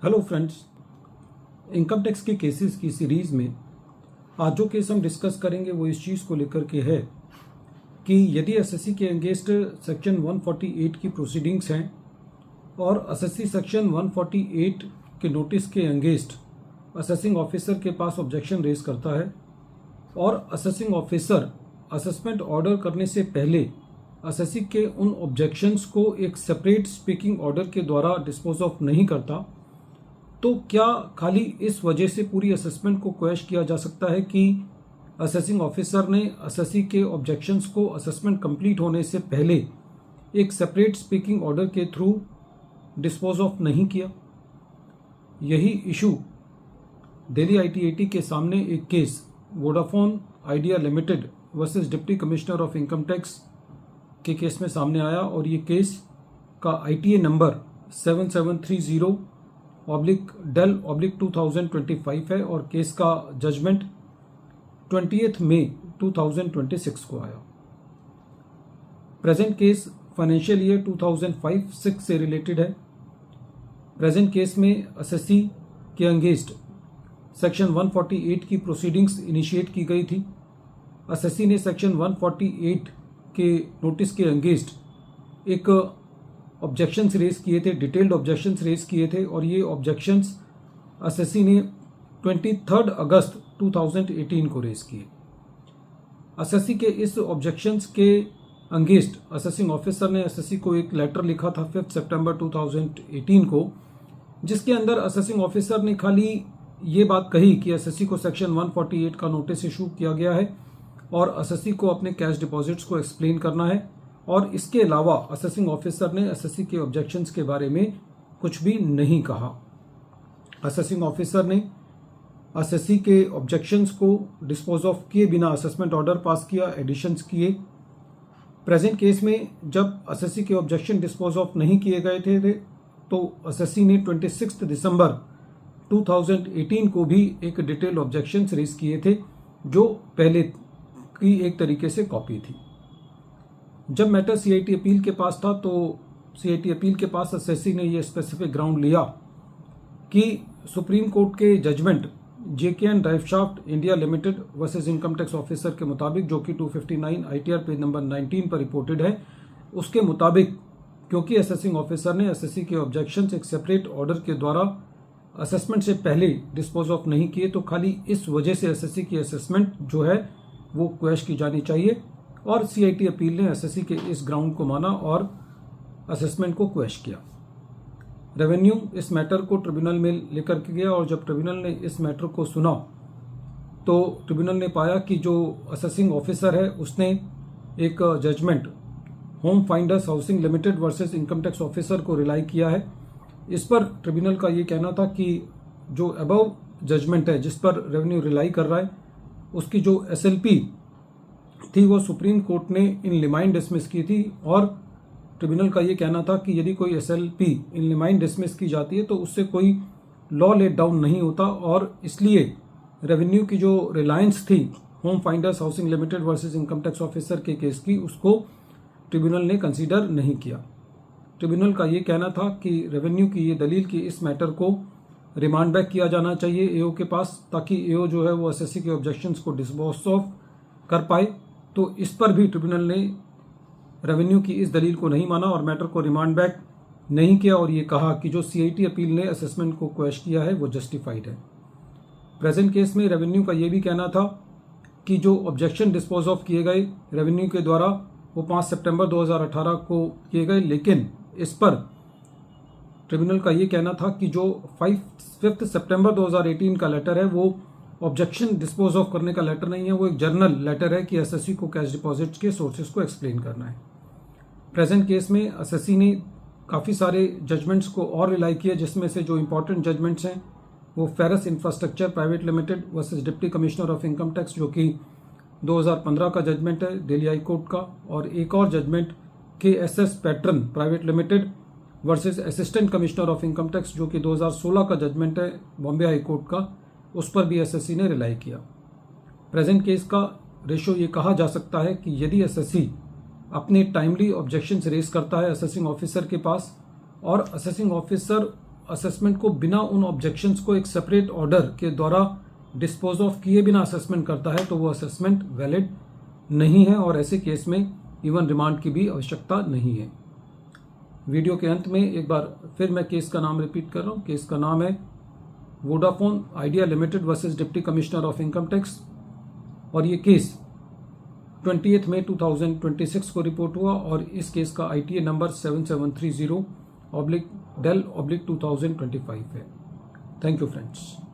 Hello friends, income tax के cases की series में आज जो केस हम डिस्कस करेंगे वो इस चीज़ को लेकर के है कि यदि एसएससी के अगेंस्ट सेक्शन 148 की प्रोसीडिंग्स हैं और एसएससी सेक्शन 148 के नोटिस के अगेंस्ट असेसिंग ऑफिसर के पास ऑब्जेक्शन रेज करता है और असेसिंग ऑफिसर असेसमेंट ऑर्डर करने से पहले एसएससी के उन ऑब्जेक्शंस को एक सेपरेट स्पीकिंग ऑर्डर के द्वारा डिस्पोज ऑफ नहीं करता, तो क्या खाली इस वजह से पूरी असेसमेंट को क्वेश किया जा सकता है कि असेसिंग ऑफिसर ने एसएससी के ऑब्जेक्शंस को असेसमेंट कंप्लीट होने से पहले एक सेपरेट स्पीकिंग ऑर्डर के थ्रू डिस्पोज ऑफ नहीं किया? यही इशू दिल्ली आईटीएटी के सामने एक case Vodafone idea limited versus deputy commissioner of Income tax के केस में सामने आया और ये केस का आईटीए नंबर 7730/Del/2025 है और केस का जजमेंट 20 मई 2026 को आया। प्रेजेंट केस फाइनेंशियल ईयर 2005-06 से रिलेटेड है। प्रेजेंट केस में एसएससी के अगेंस्ट सेक्शन 148 की प्रोसीडिंग्स इनिशिएट की गई थी। एसएससी ने सेक्शन 148 के नोटिस के अगेंस्ट एक ऑब्जेक्शंस रेज किए थे, डिटेल्ड ऑब्जेक्शंस रेज किए थे और ये ऑब्जेक्शंस एसएससी ने 23 अगस्त 2018 को रेज किए। एसएससी के इस ऑब्जेक्शंस के अगेंस्ट असेसिंग ऑफिसर ने एसएससी को एक लेटर लिखा था 5 सितंबर 2018 को, जिसके अंदर असेसिंग ऑफिसर ने खाली ये बात कही कि एसएससी को सेक्शन 148 का नोटिस इशू किया गया है और एसएससी को अपने कैश डिपॉजिट्स को एक्सप्लेन करना है और इसके अलावा असेसिंग ऑफिसर ने एसएससी के ऑब्जेक्शंस के बारे में कुछ भी नहीं कहा। असेसिंग ऑफिसर ने एसएससी के ऑब्जेक्शंस को डिस्पोज ऑफ किए बिना असेसमेंट ऑर्डर पास किया, एडिशंस किए। प्रेजेंट केस में जब एसएससी के ऑब्जेक्शन डिस्पोज ऑफ नहीं किए गए थे तो एसएससी ने 26 दिसंबर 2018 को भी एक डिटेल ऑब्जेक्शंस रेज किए थे जो पहले की एक तरीके से कॉपी थी। जब मैटर सीआईटी अपील के पास था तो सीआईटी अपील के पास एसएससी ने यह स्पेसिफिक ग्राउंड लिया कि सुप्रीम कोर्ट के judgement JKN driveshaft India limited versus income tax officer के मुताबिक, जो कि 259 आईटीआर पेज नंबर 19 पर रिपोर्टेड है, उसके मुताबिक क्योंकि असेसिंग ऑफिसर ने एसएससी के ऑब्जेक्शंस एक सेपरेट ऑर्डर के द्वारा असेसमेंट से पहले डिस्पोज ऑफ नहीं किए, तो खाली इस वजह से एसएससी की असेसमेंट जो है वो क्वेश की जानी चाहिए और सीआईटी अपील ने एसएससी के इस ग्राउंड को माना और असेसमेंट को क्वेश किया। रेवेन्यू इस मैटर को ट्रिब्यूनल में लेकर के गया और जब ट्रिब्यूनल ने इस मैटर को सुना तो ट्रिब्यूनल ने पाया कि जो असेसिंग ऑफिसर है उसने एक judgment Home Finders Housing Limited versus income tax officer को रिलाई किया है। इस पर ट्रिब्यूनल का ये कहना था कि जो अबव जजमेंट है जिस पर रेवेन्यू रिलाई कर रहा है उसकी जो एसएलपी थी वो सुप्रीम कोर्ट ने इन लिमाइन डिसमिस की थी और ट्रिब्यूनल का ये कहना था कि यदि कोई एसएलपी इन लिमाइन डिसमिस की जाती है तो उससे कोई लॉ लेट डाउन नहीं होता और इसलिए रेवेन्यू की जो रिलायंस थी home Finders Housing Limited versus income tax officer के केस की, उसको ट्रिब्यूनल ने कंसीडर नहीं किया। ट्रिब्यूनल का ये कहना था कि रेवेन्यू की ये दलील कि इस मैटर को रिमांड बैक किया जाना चाहिए एओ के पास ताकि एओ जो है वो एसएससी के ऑब्जेक्शंस को डिस्पोज ऑफ कर पाए, तो इस पर भी ट्रिब्यूनल ने रेवेन्यू की इस दलील को नहीं माना और मैटर को रिमांड बैक नहीं किया और ये कहा कि जो सीआईटी अपील ने असेसमेंट को क्वेश किया है वो जस्टिफाइड है। प्रेजेंट केस में रेवेन्यू का ये भी कहना था कि जो ऑब्जेक्शन डिस्पोज ऑफ किए गए रेवेन्यू के द्वारा वो 5 सितंबर 2018 को किए गए, लेकिन इस पर ट्रिब्यूनल का ये कहना था कि जो 5 सितंबर 2018 का लेटर है वो ऑब्जेक्शन डिस्पोज ऑफ करने का लेटर नहीं है, वो एक जर्नल लेटर है कि एसएससी को कैश डिपॉजिट्स के सोर्सेज को एक्सप्लेन करना है। प्रेजेंट केस में एसएससी ने काफ़ी सारे जजमेंट्स को और रिलाई किया, जिसमें से जो इंपॉर्टेंट जजमेंट्स हैं वो ferrous infrastructure private Limited versus deputy commissioner of Income Tax जो कि 2015 का जजमेंट है दिल्ली हाई कोर्ट का, और एक और judgment KSS Pattern Private Limited versus Assistant Commissioner of Income Tax जो कि 2016 का जजमेंट है बॉम्बे हाई कोर्ट का, उस पर भी एसएससी ने रिलाई किया। प्रेजेंट केस का रेशो ये कहा जा सकता है कि यदि एसएससी अपने टाइमली ऑब्जेक्शंस रेज करता है असेसिंग ऑफिसर के पास और असेसिंग ऑफिसर असेसमेंट को बिना उन ऑब्जेक्शंस को एक सेपरेट ऑर्डर के द्वारा डिस्पोज ऑफ किए बिना असेसमेंट करता है तो वो असेसमेंट वैलिड नहीं है और ऐसे केस में इवन रिमांड की भी आवश्यकता नहीं है। वीडियो के अंत में एक बार फिर मैं केस का नाम रिपीट कर रहा हूँ। केस का नाम है Vodafone idea limited versus deputy commissioner of Income tax और ये केस 28 मई 2026 को रिपोर्ट हुआ और इस केस का ITA नंबर 7730/Del/2025 है। Thank you friends.